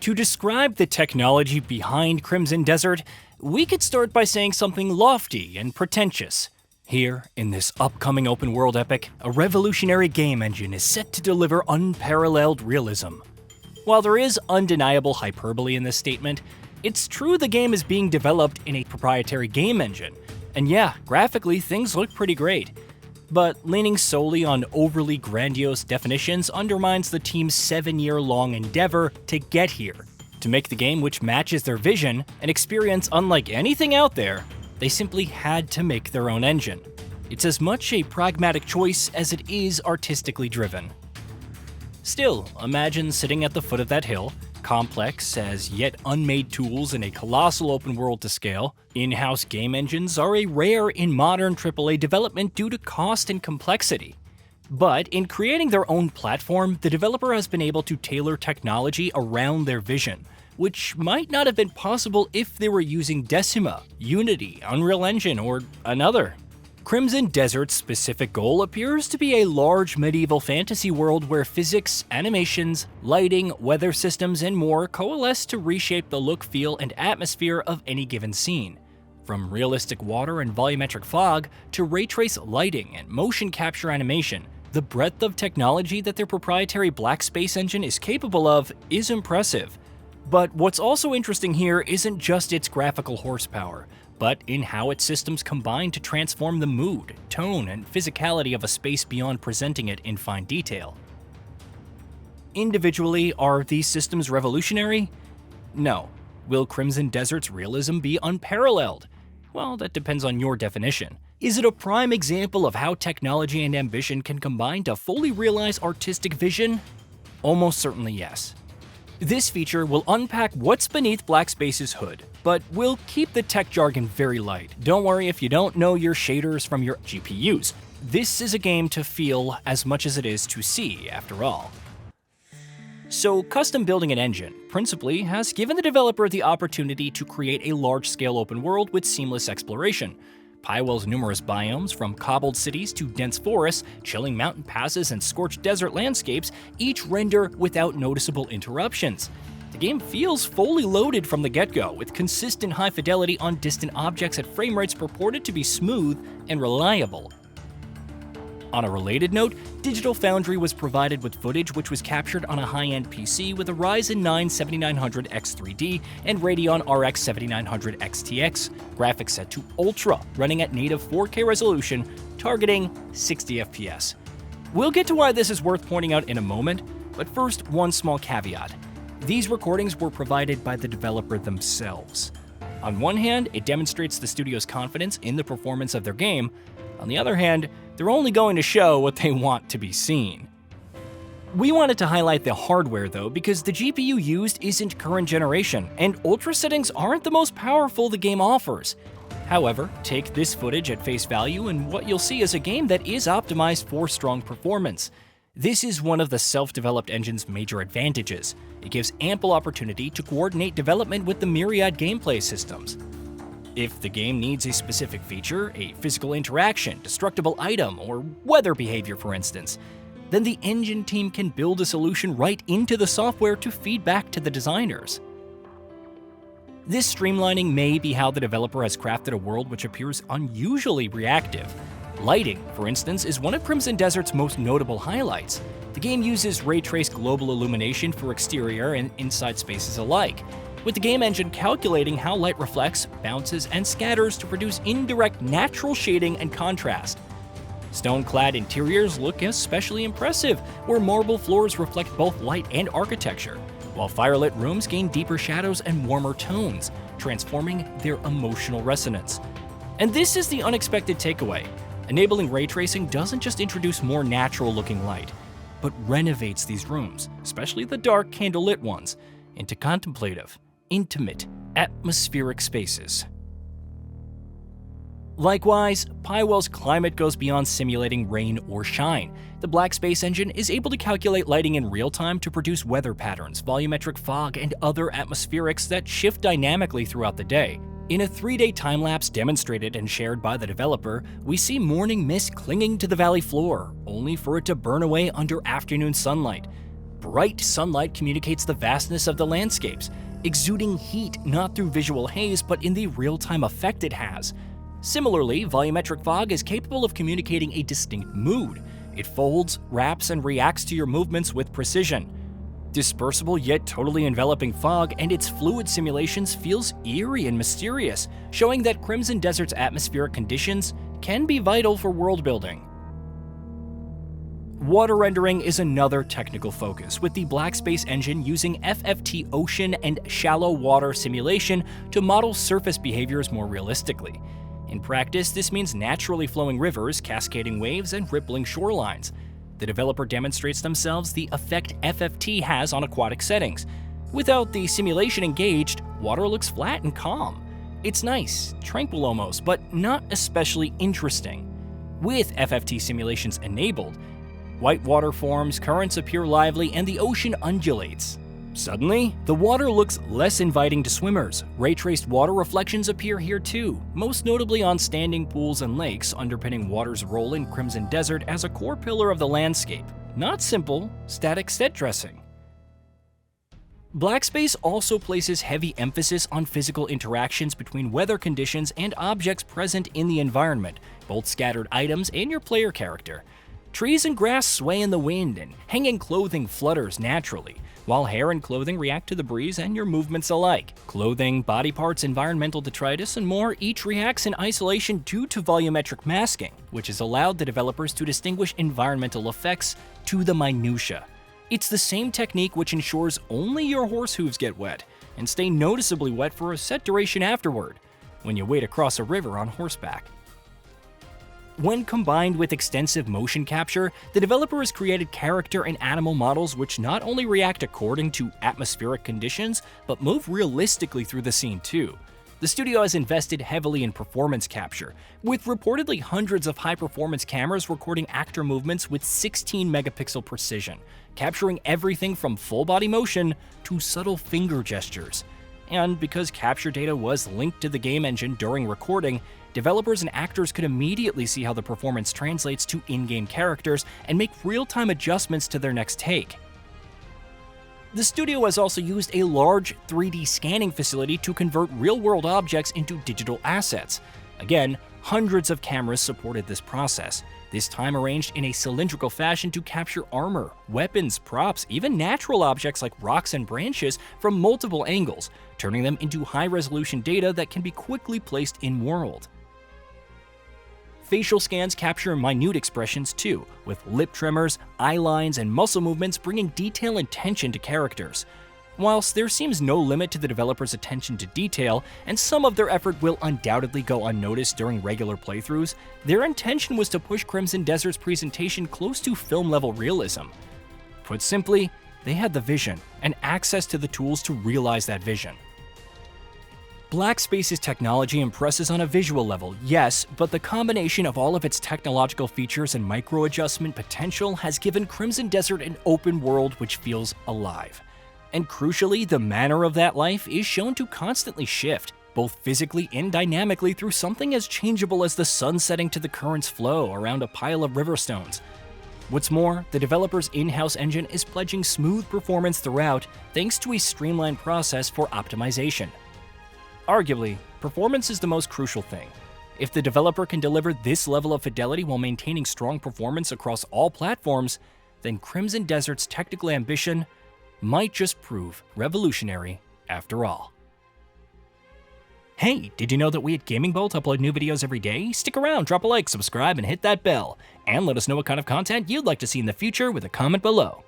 To describe the technology behind Crimson Desert, we could start by saying something lofty and pretentious. Here, in this upcoming open-world epic, a revolutionary game engine is set to deliver unparalleled realism. While there is undeniable hyperbole in this statement, it's true the game is being developed in a proprietary game engine, and yeah, graphically things look pretty great. But leaning solely on overly grandiose definitions undermines the team's 7-year-long endeavor to get here. To make the game which matches their vision, an experience unlike anything out there, they simply had to make their own engine. It's as much a pragmatic choice as it is artistically driven. Still, imagine sitting at the foot of that hill, complex as yet unmade tools in a colossal open world to scale. In-house game engines are a rare in modern AAA development due to cost and complexity. But in creating their own platform, the developer has been able to tailor technology around their vision, which might not have been possible if they were using Decima, Unity, Unreal Engine, or another. Crimson Desert's specific goal appears to be a large medieval fantasy world where physics, animations, lighting, weather systems, and more coalesce to reshape the look, feel, and atmosphere of any given scene. From realistic water and volumetric fog to ray trace lighting and motion capture animation, the breadth of technology that their proprietary Black Space engine is capable of is impressive. But what's also interesting here isn't just its graphical horsepower, but in how its systems combine to transform the mood, tone, and physicality of a space beyond presenting it in fine detail. Individually, are these systems revolutionary? No. Will Crimson Desert's realism be unparalleled? Well, that depends on your definition. Is it a prime example of how technology and ambition can combine to fully realize artistic vision? Almost certainly yes. This feature will unpack what's beneath Black Space's hood, but we'll keep the tech jargon very light. Don't worry if you don't know your shaders from your GPUs. This is a game to feel as much as it is to see, after all. So, custom building an engine, principally, has given the developer the opportunity to create a large-scale open world with seamless exploration. Pywell's numerous biomes, from cobbled cities to dense forests, chilling mountain passes, and scorched desert landscapes, each render without noticeable interruptions. The game feels fully loaded from the get-go, with consistent high fidelity on distant objects at frame rates purported to be smooth and reliable. On a related note, Digital Foundry was provided with footage which was captured on a high-end PC with a Ryzen 9 7900X3D and Radeon RX 7900 XTX, graphics set to Ultra, running at native 4K resolution, targeting 60 FPS. We'll get to why this is worth pointing out in a moment, but first, one small caveat. These recordings were provided by the developer themselves. On one hand, it demonstrates the studio's confidence in the performance of their game. On the other hand, they're only going to show what they want to be seen. We wanted to highlight the hardware though, because the GPU used isn't current generation, and Ultra settings aren't the most powerful the game offers. However, take this footage at face value and what you'll see is a game that is optimized for strong performance. This is one of the self-developed engine's major advantages. It gives ample opportunity to coordinate development with the myriad gameplay systems. If the game needs a specific feature, a physical interaction, destructible item, or weather behavior for instance, then the engine team can build a solution right into the software to feed back to the designers. This streamlining may be how the developer has crafted a world which appears unusually reactive. Lighting, for instance, is one of Crimson Desert's most notable highlights. The game uses ray-traced global illumination for exterior and inside spaces alike, with the game engine calculating how light reflects, bounces, and scatters to produce indirect natural shading and contrast. Stone-clad interiors look especially impressive, where marble floors reflect both light and architecture, while firelit rooms gain deeper shadows and warmer tones, transforming their emotional resonance. And this is the unexpected takeaway. Enabling ray tracing doesn't just introduce more natural-looking light, but renovates these rooms, especially the dark, candlelit ones, into contemplative, intimate, atmospheric spaces. Likewise, Pywell's climate goes beyond simulating rain or shine. The Black Space engine is able to calculate lighting in real time to produce weather patterns, volumetric fog, and other atmospherics that shift dynamically throughout the day. In a 3-day time-lapse demonstrated and shared by the developer, we see morning mist clinging to the valley floor, only for it to burn away under afternoon sunlight. Bright sunlight communicates the vastness of the landscapes, exuding heat not through visual haze but in the real-time effect it has. Similarly, volumetric fog is capable of communicating a distinct mood. It folds, wraps, and reacts to your movements with precision. Dispersible yet totally enveloping fog and its fluid simulations feels eerie and mysterious, showing that Crimson Desert's atmospheric conditions can be vital for world building. Water rendering is another technical focus, with the Blackspace engine using FFT ocean and shallow water simulation to model surface behaviors more realistically. In practice, this means naturally flowing rivers, cascading waves, and rippling shorelines. The developer demonstrates themselves the effect FFT has on aquatic settings. Without the simulation engaged, water looks flat and calm. It's nice, tranquil almost, but not especially interesting. With FFT simulations enabled, white water forms, currents appear lively, and the ocean undulates. Suddenly, the water looks less inviting to swimmers. Ray-traced water reflections appear here too, most notably on standing pools and lakes, underpinning water's role in Crimson Desert as a core pillar of the landscape. Not simple, static set dressing. Blackspace also places heavy emphasis on physical interactions between weather conditions and objects present in the environment, both scattered items and your player character. Trees and grass sway in the wind, and hanging clothing flutters naturally, while hair and clothing react to the breeze and your movements alike. Clothing, body parts, environmental detritus, and more each reacts in isolation due to volumetric masking, which has allowed the developers to distinguish environmental effects to the minutiae. It's the same technique which ensures only your horse hooves get wet, and stay noticeably wet for a set duration afterward, when you wade across a river on horseback. When combined with extensive motion capture, the developer has created character and animal models which not only react according to atmospheric conditions, but move realistically through the scene too. The studio has invested heavily in performance capture, with reportedly hundreds of high-performance cameras recording actor movements with 16-megapixel precision, capturing everything from full-body motion to subtle finger gestures. And because capture data was linked to the game engine during recording, developers and actors could immediately see how the performance translates to in-game characters and make real-time adjustments to their next take. The studio has also used a large 3D scanning facility to convert real-world objects into digital assets. Again, hundreds of cameras supported this process, this time arranged in a cylindrical fashion to capture armor, weapons, props, even natural objects like rocks and branches from multiple angles, turning them into high-resolution data that can be quickly placed in-world. Facial scans capture minute expressions too, with lip tremors, eye lines, and muscle movements bringing detail and tension to characters. Whilst there seems no limit to the developer's attention to detail, and some of their effort will undoubtedly go unnoticed during regular playthroughs, their intention was to push Crimson Desert's presentation close to film-level realism. Put simply, they had the vision, and access to the tools to realize that vision. Blackspace's technology impresses on a visual level, yes, but the combination of all of its technological features and micro-adjustment potential has given Crimson Desert an open world which feels alive. And crucially, the manner of that life is shown to constantly shift, both physically and dynamically through something as changeable as the sun setting to the current's flow around a pile of river stones. What's more, the developer's in-house engine is pledging smooth performance throughout thanks to a streamlined process for optimization. Arguably, performance is the most crucial thing. If the developer can deliver this level of fidelity while maintaining strong performance across all platforms, then Crimson Desert's technical ambition might just prove revolutionary after all. Hey, did you know that we at GamingBolt upload new videos every day? Stick around, drop a like, subscribe, and hit that bell. And let us know what kind of content you'd like to see in the future with a comment below.